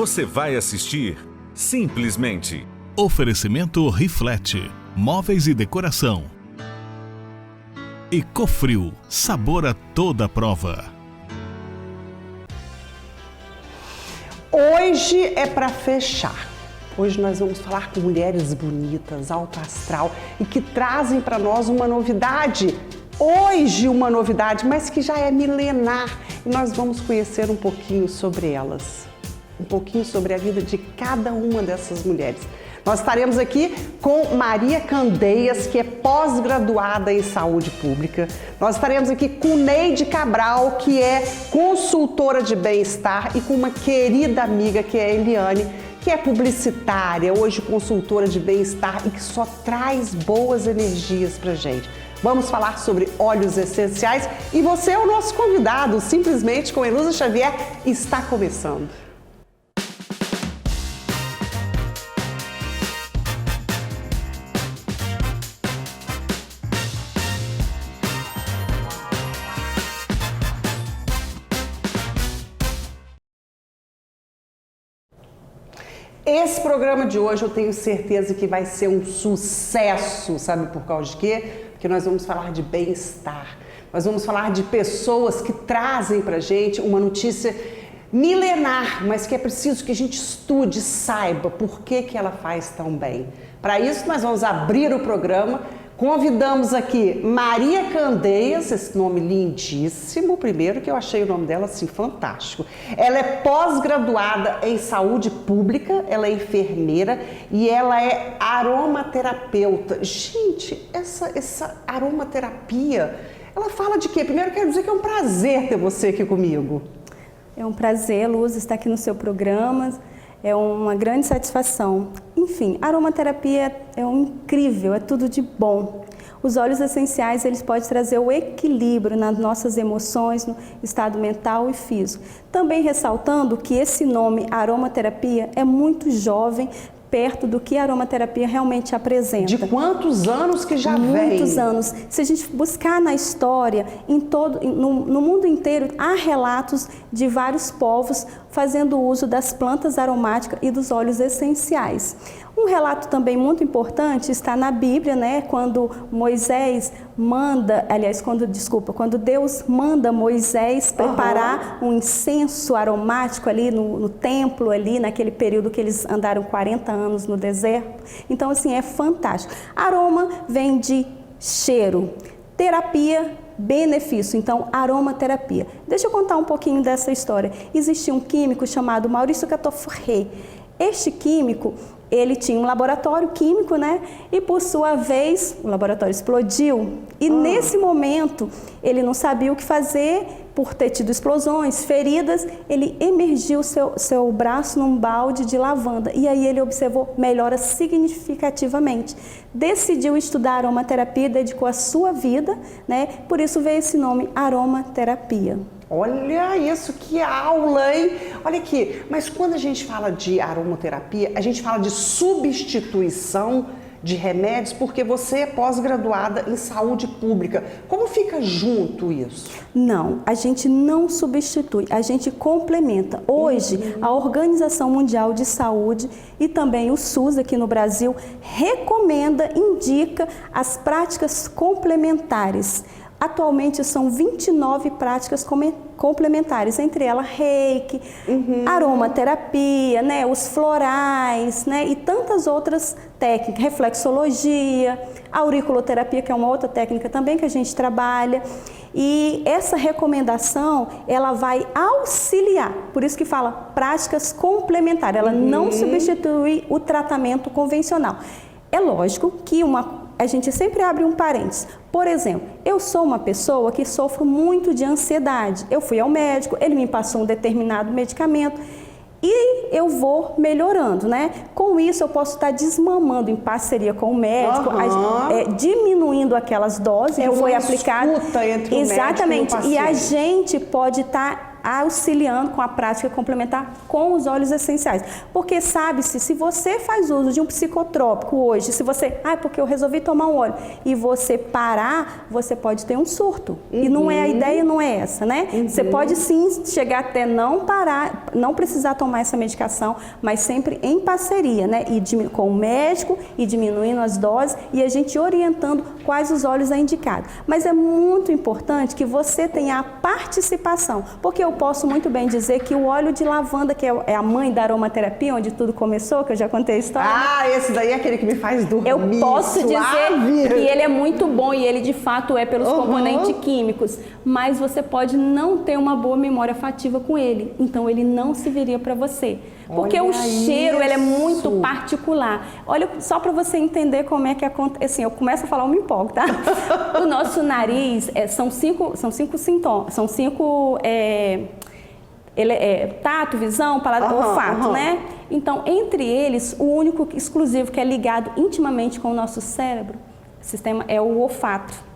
Você vai assistir Simplesmente. Oferecimento Riflete, móveis e decoração. E Cofril, sabor a toda prova. Hoje é para fechar. Hoje nós vamos falar com mulheres bonitas, alto astral e que trazem para nós uma novidade. Hoje uma novidade, mas que já é milenar. E nós vamos conhecer um pouquinho sobre elas. Um pouquinho sobre a vida de cada uma dessas mulheres. Nós estaremos aqui com Maria Candeias, que é pós-graduada em saúde pública. Nós estaremos aqui com Neide Cabral, que é consultora de bem-estar, e com uma querida amiga, que é a Eliane, que é publicitária, hoje consultora de bem-estar e que só traz boas energias pra gente. Vamos falar sobre óleos essenciais e você é o nosso convidado, Simplesmente com Heloísa Xavier, está começando. Esse programa de hoje eu tenho certeza que vai ser um sucesso, sabe por causa de quê? Porque nós vamos falar de bem-estar, nós vamos falar de pessoas que trazem pra gente uma notícia milenar, mas que é preciso que a gente estude, saiba por que ela faz tão bem. Para isso nós vamos abrir o programa. Convidamos aqui Maria Candeias, esse nome lindíssimo, primeiro que eu achei o nome dela assim fantástico. Ela é pós-graduada em saúde pública, ela é enfermeira e ela é aromaterapeuta. Gente, essa aromaterapia, ela fala de quê? Primeiro eu quero dizer que é um prazer ter você aqui comigo. É um prazer, Luz, estar aqui no seu programa. É uma grande satisfação. Enfim, a aromaterapia é incrível, é tudo de bom. Os óleos essenciais, eles podem trazer o equilíbrio nas nossas emoções, no estado mental e físico. Também ressaltando que esse nome, aromaterapia, é muito jovem, perto do que a aromaterapia realmente apresenta. De quantos anos que já vem? Muitos anos. Se a gente buscar na história, no mundo inteiro, há relatos de vários povos fazendo uso das plantas aromáticas e dos óleos essenciais. Um relato também muito importante está na Bíblia, né? Quando quando Deus manda Moisés preparar um incenso aromático ali no templo, ali naquele período que eles andaram 40 anos no deserto. Então, assim, é fantástico. Aroma vem de cheiro, terapia, benefício, então aromaterapia. Deixa eu contar um pouquinho dessa história. Existia um químico chamado Maurício Cateau-Fourie. Este químico, ele tinha um laboratório químico, né? E por sua vez, o laboratório explodiu. E nesse momento, ele não sabia o que fazer, por ter tido explosões, feridas, ele emergiu seu braço num balde de lavanda. E aí ele observou melhoras significativamente. Decidiu estudar aromaterapia, dedicou a sua vida, né? Por isso veio esse nome, aromaterapia. Olha isso, que aula, hein? Olha aqui, mas quando a gente fala de aromaterapia, a gente fala de substituição de remédios, porque você é pós-graduada em saúde pública. Como fica junto isso? Não, a gente não substitui, a gente complementa. Hoje, a Organização Mundial de Saúde e também o SUS aqui no Brasil recomenda, indica as práticas complementares. Atualmente são 29 práticas complementares, entre elas reiki, aromaterapia, né, os florais, né, e tantas outras técnicas, reflexologia, auriculoterapia, que é uma outra técnica também que a gente trabalha. E essa recomendação, ela vai auxiliar, por isso que fala práticas complementares, ela não substitui o tratamento convencional. É lógico que a gente sempre abre um parênteses. Por exemplo, eu sou uma pessoa que sofro muito de ansiedade. Eu fui ao médico, ele me passou um determinado medicamento e eu vou melhorando, né? Com isso eu posso estar desmamando em parceria com o médico, diminuindo aquelas doses que foi aplicada. Escuta entre o exatamente. médico e o paciente. E a gente pode estar auxiliando com a prática complementar com os óleos essenciais. Porque sabe-se, se você faz uso de um psicotrópico hoje, se você, porque eu resolvi tomar um óleo, e você parar, você pode ter um surto. E não é a ideia, não é essa, né? Você pode sim chegar até não parar, não precisar tomar essa medicação, mas sempre em parceria, né? E com o médico, e diminuindo as doses, e a gente orientando quais os óleos é indicado. Mas é muito importante que você tenha a participação, porque eu posso muito bem dizer que o óleo de lavanda, que é a mãe da aromaterapia, onde tudo começou, que eu já contei a história. Esse daí é aquele que me faz dormir. Eu posso dizer que ele é muito bom e ele de fato é pelos componentes químicos, mas você pode não ter uma boa memória afetiva com ele, então ele não serviria para você. Porque o cheiro, ele é muito particular. Olha, só para você entender como é que acontece. Assim, eu começo a falar, eu me empolgo, tá? O nosso nariz, são cinco sintomas, são cinco... tato, visão, paladar, olfato, né? Então, entre eles, o único exclusivo que é ligado intimamente com o nosso cérebro, sistema, é o olfato.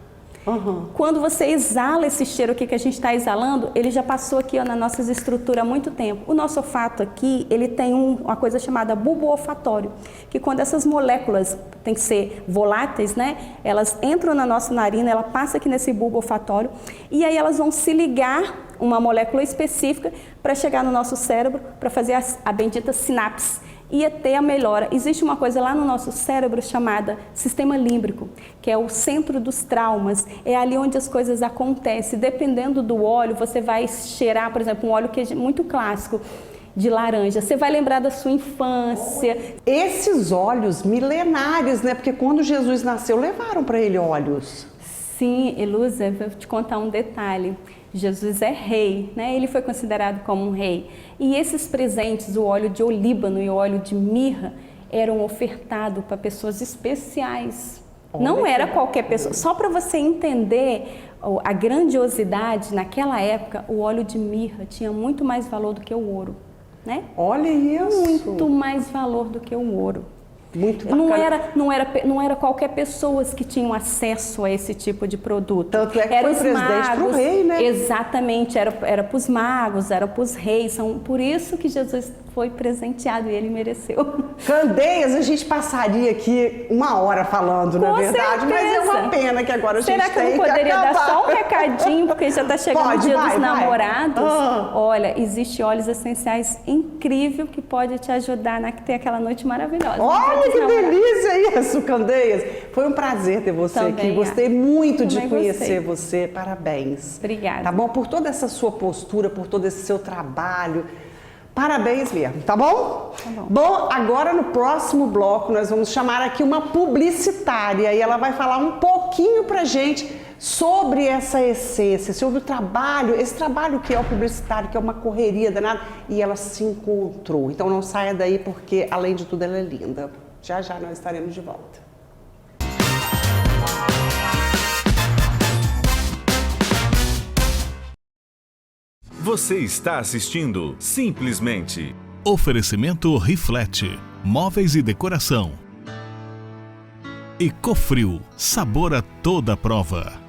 Quando você exala esse cheiro aqui que a gente está exalando, ele já passou aqui na nossa estrutura há muito tempo. O nosso olfato aqui, ele tem uma coisa chamada bulbo olfatório, que quando essas moléculas tem que ser voláteis, né? Elas entram na nossa narina, ela passa aqui nesse bulbo olfatório e aí elas vão se ligar uma molécula específica para chegar no nosso cérebro, para fazer a bendita sinapse. Ia ter a melhora. Existe uma coisa lá no nosso cérebro chamada sistema límbrico, que é o centro dos traumas. É ali onde as coisas acontecem. Dependendo do óleo, você vai cheirar, por exemplo, um óleo que é muito clássico, de laranja. Você vai lembrar da sua infância. Esses óleos milenários, né? Porque quando Jesus nasceu, levaram para ele óleos. Sim, Elusa, vou te contar um detalhe. Jesus é rei, né? Ele foi considerado como um rei. E esses presentes, o óleo de olíbano e o óleo de mirra, eram ofertados para pessoas especiais. Não era qualquer pessoa. Só para você entender a grandiosidade, naquela época, o óleo de mirra tinha muito mais valor do que o ouro, né? Olha isso! Muito mais valor do que o ouro. Muito bacana. Não era qualquer pessoa que tinham acesso a esse tipo de produto. Tanto é que foi presidente para o rei, né? Exatamente, era para os magos, era para os reis. Por isso que Jesus foi presenteado e ele mereceu. Candeias, a gente passaria aqui 1 hora falando, na verdade, mas é uma pena que agora a gente tem que acabar. Será que eu poderia dar só um recadinho, porque já está chegando o dia dos namorados? Olha, existem óleos essenciais incríveis que podem te ajudar a ter aquela noite maravilhosa. Olha que delícia isso, Candeias. Foi um prazer ter você aqui. Gostei muito de conhecer você. Parabéns. Obrigada. Tá bom? Por toda essa sua postura, por todo esse seu trabalho. Parabéns mesmo, tá bom? Tá bom. Bom, agora no próximo bloco nós vamos chamar aqui uma publicitária e ela vai falar um pouquinho pra gente sobre essa essência, sobre o trabalho, esse trabalho que é o publicitário, que é uma correria danada, e ela se encontrou. Então não saia daí porque, além de tudo, ela é linda. Já já nós estaremos de volta. Você está assistindo Simplesmente. Oferecimento Riflete, móveis e decoração. E Cofril, sabor a toda prova.